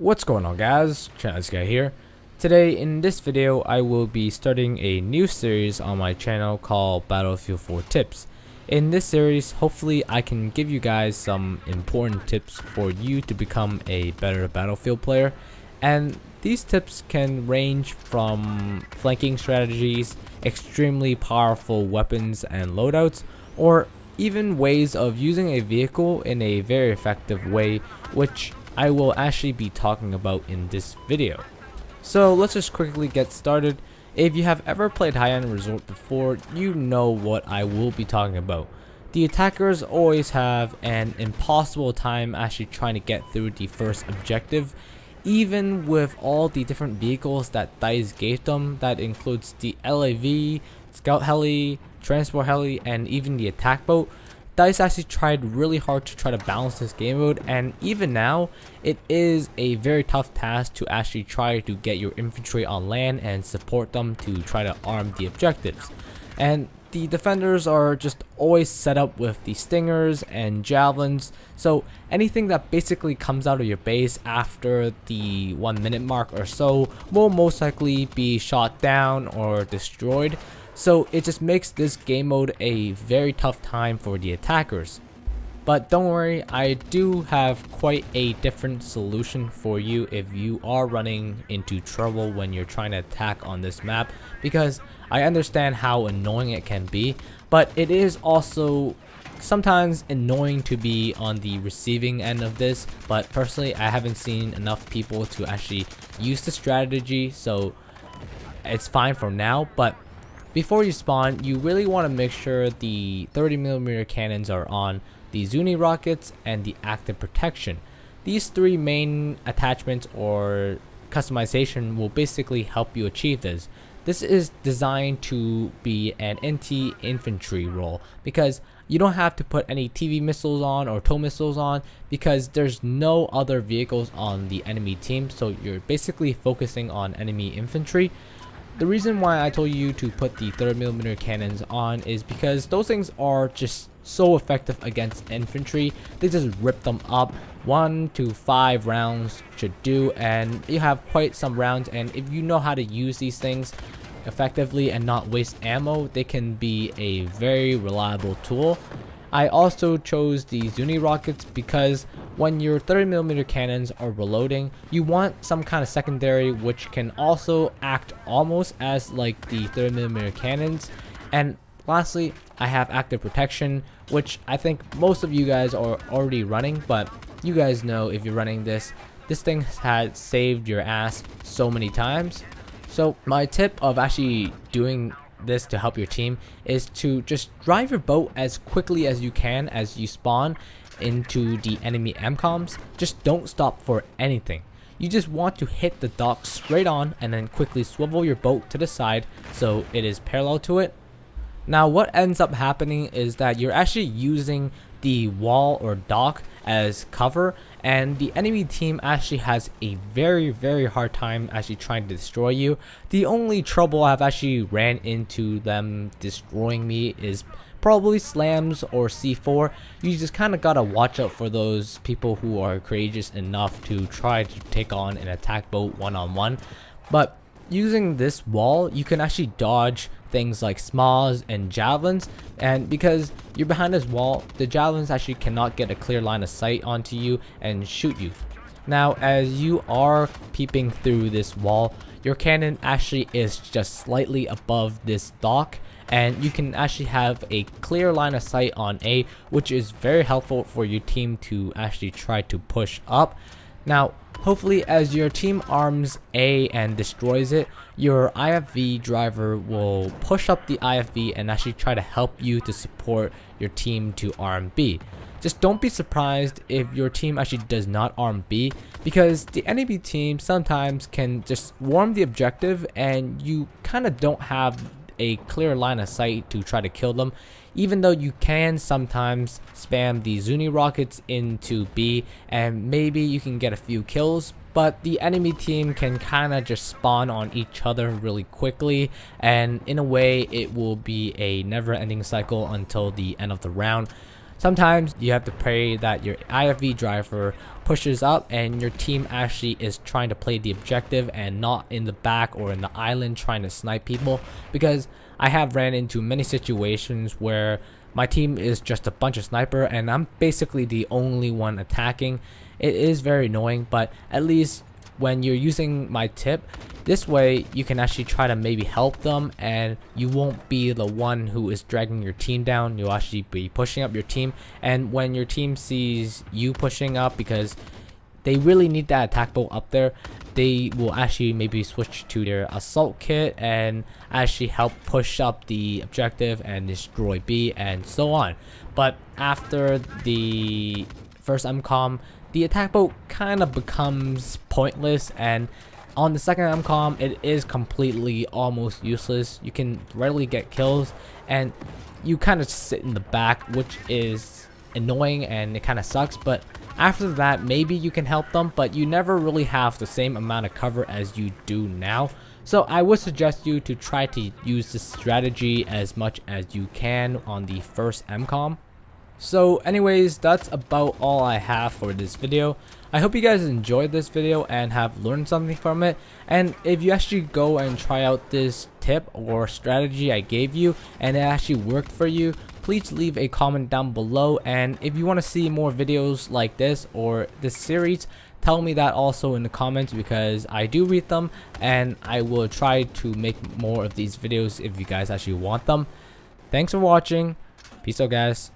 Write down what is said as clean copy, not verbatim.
What's going on, guys? This guy here. Today in this video I will be starting a new series on my channel called Battlefield 4 Tips. In this series, hopefully I can give you guys some important tips for you to become a better Battlefield player, and these tips can range from flanking strategies, extremely powerful weapons and loadouts, or even ways of using a vehicle in a very effective way, which I will actually be talking about in this video. So let's just quickly get started. If you have ever played Hainan Resort before, you know what I will be talking about. The attackers always have an impossible time actually trying to get through the first objective, even with all the different vehicles that Th3 gave them. That includes the LAV, scout heli, transport heli, and even the attack boat. Th3 actually tried really hard to try to balance this game mode, and even now it is a very tough task to actually try to get your infantry on land and support them to try to arm the objectives. And the defenders are just always set up with the stingers and javelins, so anything that basically comes out of your base after the 1 minute mark or so will most likely be shot down or destroyed. So it just makes this game mode a very tough time for the attackers. But don't worry, I do have quite a different solution for you if you are running into trouble when you're trying to attack on this map, because I understand how annoying it can be, but it is also sometimes annoying to be on the receiving end of this. But personally, I haven't seen enough people to actually use the strategy, so it's fine for now. But before you spawn, you really want to make sure the 30mm cannons are on, the Zuni rockets, and the active protection. These three main attachments or customization will basically help you achieve this. This is designed to be an anti-infantry role, because you don't have to put any TV missiles on or tow missiles on, because there's no other vehicles on the enemy team, so you're basically focusing on enemy infantry. The reason why I told you to put the 30mm cannons on is because those things are just so effective against infantry. They just rip them up. 1 to 5 rounds should do, and you have quite some rounds, and if you know how to use these things effectively and not waste ammo, they can be a very reliable tool. I also chose the Zuni rockets because when your 30mm cannons are reloading, you want some kind of secondary which can also act almost as like the 30mm cannons. And lastly, I have active protection, which I think most of you guys are already running, but you guys know if you're running this thing has saved your ass so many times. So my tip of actually doing this to help your team is to just drive your boat as quickly as you can as you spawn into the enemy MCOMs. Just don't stop for anything. You just want to hit the dock straight on and then quickly swivel your boat to the side so it is parallel to it. Now what ends up happening is that you're actually using the wall or dock as cover, and the enemy team actually has a very hard time actually trying to destroy you. The only trouble I've actually ran into them destroying me is probably slams or C4. You just kind of gotta watch out for those people who are courageous enough to try to take on an attack boat one-on-one. But using this wall, you can actually dodge things like SMAs and javelins, and because you're behind this wall, the javelins actually cannot get a clear line of sight onto you and shoot you. Now as you are peeping through this wall, your cannon actually is just slightly above this dock, and you can actually have a clear line of sight on A, which is very helpful for your team to actually try to push up. Now hopefully as your team arms A and destroys it, your IFV driver will push up the IFV and actually try to help you to support your team to arm B. Just don't be surprised if your team actually does not arm B, because the enemy team sometimes can just warm the objective and you kind of don't have a clear line of sight to try to kill them, even though you can sometimes spam the Zuni rockets into B and maybe you can get a few kills. But the enemy team can kind of just spawn on each other really quickly, and in a way it will be a never-ending cycle until the end of the round. Sometimes you have to pray that your IFV driver pushes up and your team actually is trying to play the objective and not in the back or in the island trying to snipe people, because I have ran into many situations where my team is just a bunch of sniper and I'm basically the only one attacking. It is very annoying, but at least when you're using my tip, this way you can actually try to maybe help them and you won't be the one who is dragging your team down. You'll actually be pushing up your team, and when your team sees you pushing up, because they really need that attack boat up there, they will actually maybe switch to their assault kit and actually help push up the objective and destroy B and so on. But after the first MCOM, the attack boat kind of becomes pointless, and on the second MCOM it is completely almost useless. You can rarely get kills and you kind of sit in the back, which is annoying and it kind of sucks. But after that, maybe you can help them, but you never really have the same amount of cover as you do now. So I would suggest you to try to use this strategy as much as you can on the first MCOM. So anyways, that's about all I have for this video. I hope you guys enjoyed this video and have learned something from it. And if you actually go and try out this tip or strategy I gave you and it actually worked for you, please leave a comment down below. And if you want to see more videos like this or this series, tell me that also in the comments, because I do read them and I will try to make more of these videos if you guys actually want them. Thanks for watching. Peace out, guys.